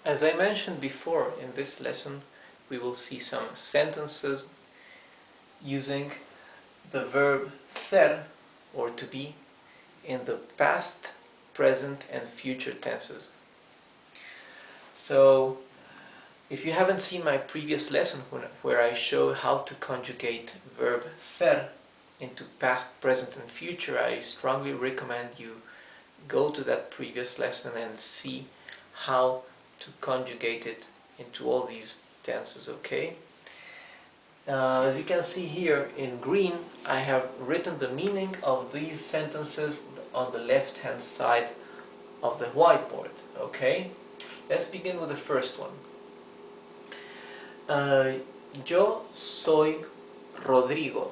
As I mentioned before, in this lesson we will see some sentences using the verb ser, or to be, in the past, present and future tenses. So if you haven't seen my previous lesson where I show how to conjugate verb ser into past, present and future, I strongly recommend you go to that previous lesson and see how to conjugate it into all these tenses, okay? As you can see here in green, I have written the meaning of these sentences on the left hand side of the whiteboard, okay? Let's begin with the first one. Yo soy Rodrigo.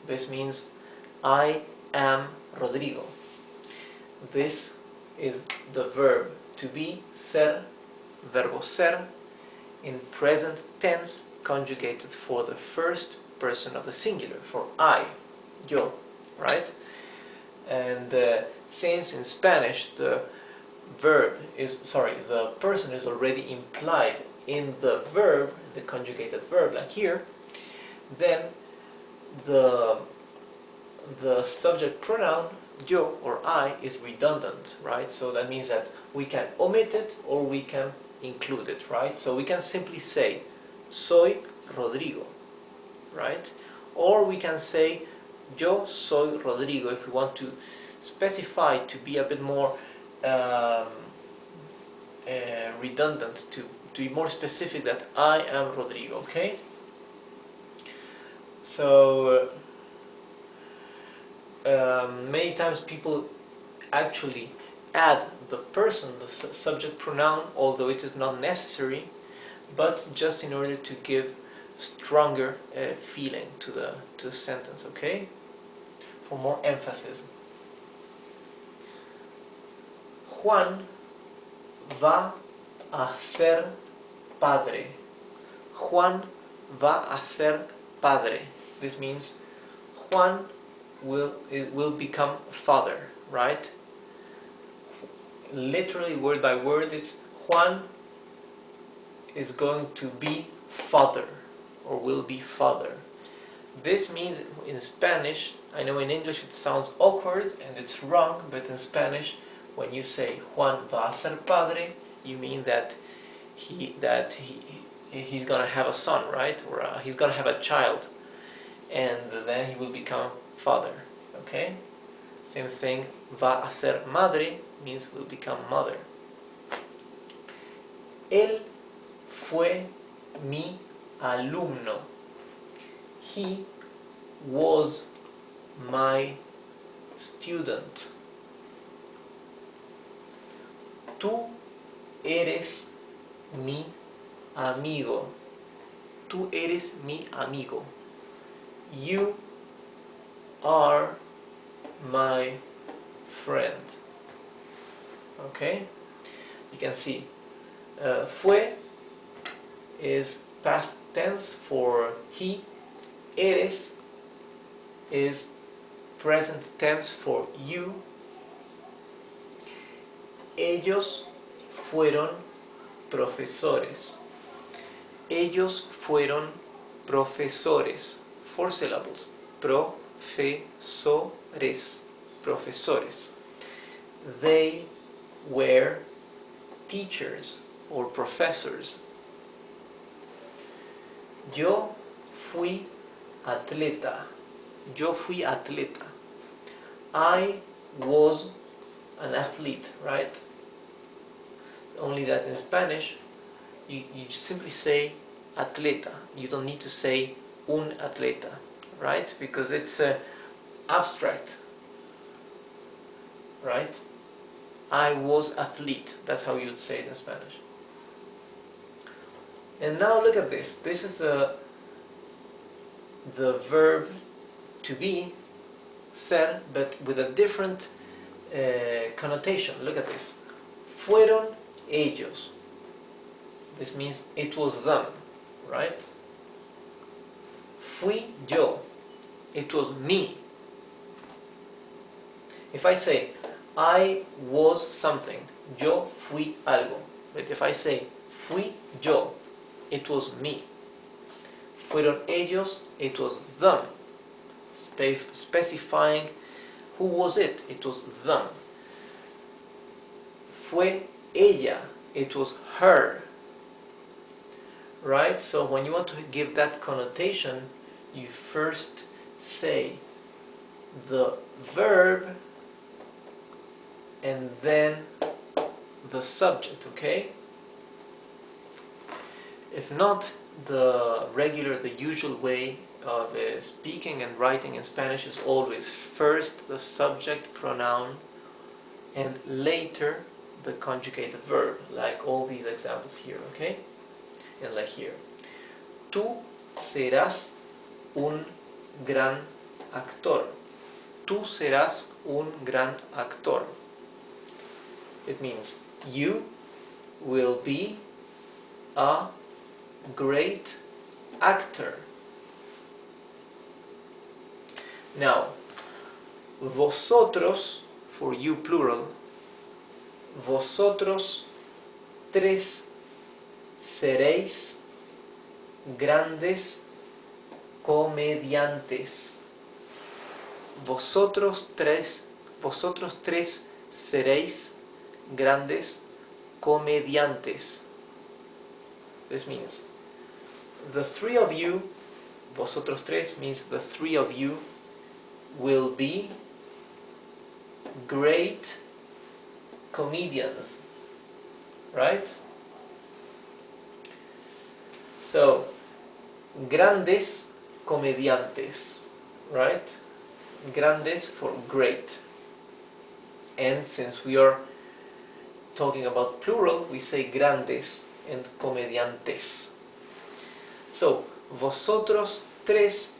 This means I am Rodrigo. This is the verb to be, ser, verbo ser, in present tense, conjugated for the first person of the singular, for I, yo, right? And since in Spanish the person is already implied in the verb, the conjugated verb, like here, then the subject pronoun yo or I is redundant, right? So that means that we can omit it or we can include it, right? So we can simply say soy Rodrigo, right? Or we can say yo soy Rodrigo if we want to specify, to be a bit more redundant, to be more specific, that I am Rodrigo, okay? So many times people actually add the person, the subject pronoun, although it is not necessary, but just in order to give stronger feeling to the sentence, okay? For more emphasis. Juan va a ser padre. Juan va a ser padre. This means Juan will become father, right? Literally, word by word, it's Juan is going to be father, or will be father. This means in Spanish, I know in English it sounds awkward and it's wrong, but in Spanish, when you say Juan va a ser padre, you mean that he's gonna have a son, right? Or he's gonna have a child, and then he will become father, okay? Same thing, va a ser madre means will become mother. Él fue mi alumno. He was my student. Tú eres mi amigo. Tú eres mi amigo. You are my friend. Okay? You can see fue is past tense for he. Eres is present tense for you. Ellos fueron profesores. Ellos fueron profesores. 4 syllables. Profesores. Profesores. They were teachers or professors. Yo fui atleta. Yo fui atleta. I was an athlete, right? Only that in Spanish you simply say atleta. You don't need to say un atleta, right? Because it's abstract, right? I was athlete. That's how you would say it in Spanish. And now look at this. This is the verb to be, ser, but with a different connotation. Look at this. Fueron ellos. This means it was them, right? Fui yo. It was me. If I say I was something, yo fui algo, But if I say fui yo, it was me. Fueron ellos, it was them. Specifying who was it, it was them. Fue ella, it was her. Right? So when you want to give that connotation, you first say the verb and then the subject, okay? If not, the usual way of speaking and writing in Spanish is always first the subject pronoun and later the conjugated verb, like all these examples here, okay? And like here. Tú serás un gran actor. Tú serás un gran actor. It means you will be a great actor. Now, vosotros, for you plural, vosotros tres seréis grandes comediantes. Vosotros tres seréis grandes comediantes. This means the three of you, vosotros tres means the three of you will be great comedians, right? So, grandes comediantes, right? Grandes for great. And since we are talking about plural, we say grandes and comediantes. So, vosotros tres,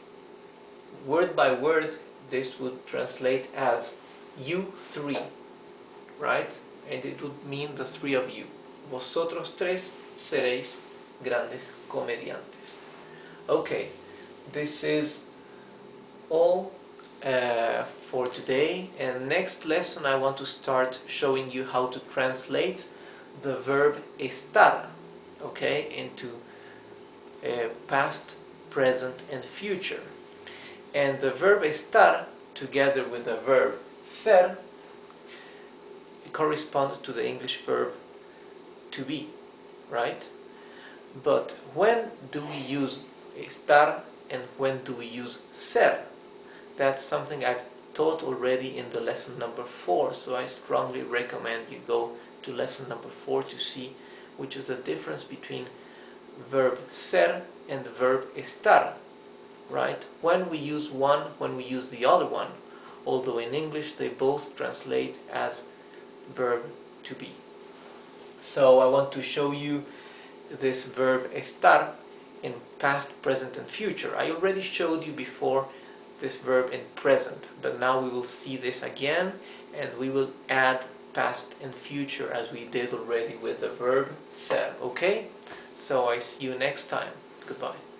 word by word, this would translate as you three, right? And it would mean the three of you. Vosotros tres seréis grandes comediantes. Okay, this is all for today, and next lesson I want to start showing you how to translate the verb estar, okay, into past, present and future. And the verb estar together with the verb ser corresponds to the English verb to be, right? But when do we use estar and when do we use ser? That's something I've taught already in the lesson number 4, so I strongly recommend you go to lesson number 4 to see which is the difference between verb ser and verb estar, right? When we use one, when we use the other one, although in English they both translate as verb to be. So I want to show you this verb estar in past, present and future. I already showed you before this verb in present, but now we will see this again and we will add past and future as we did already with the verb ser, okay? So I see you next time. Goodbye.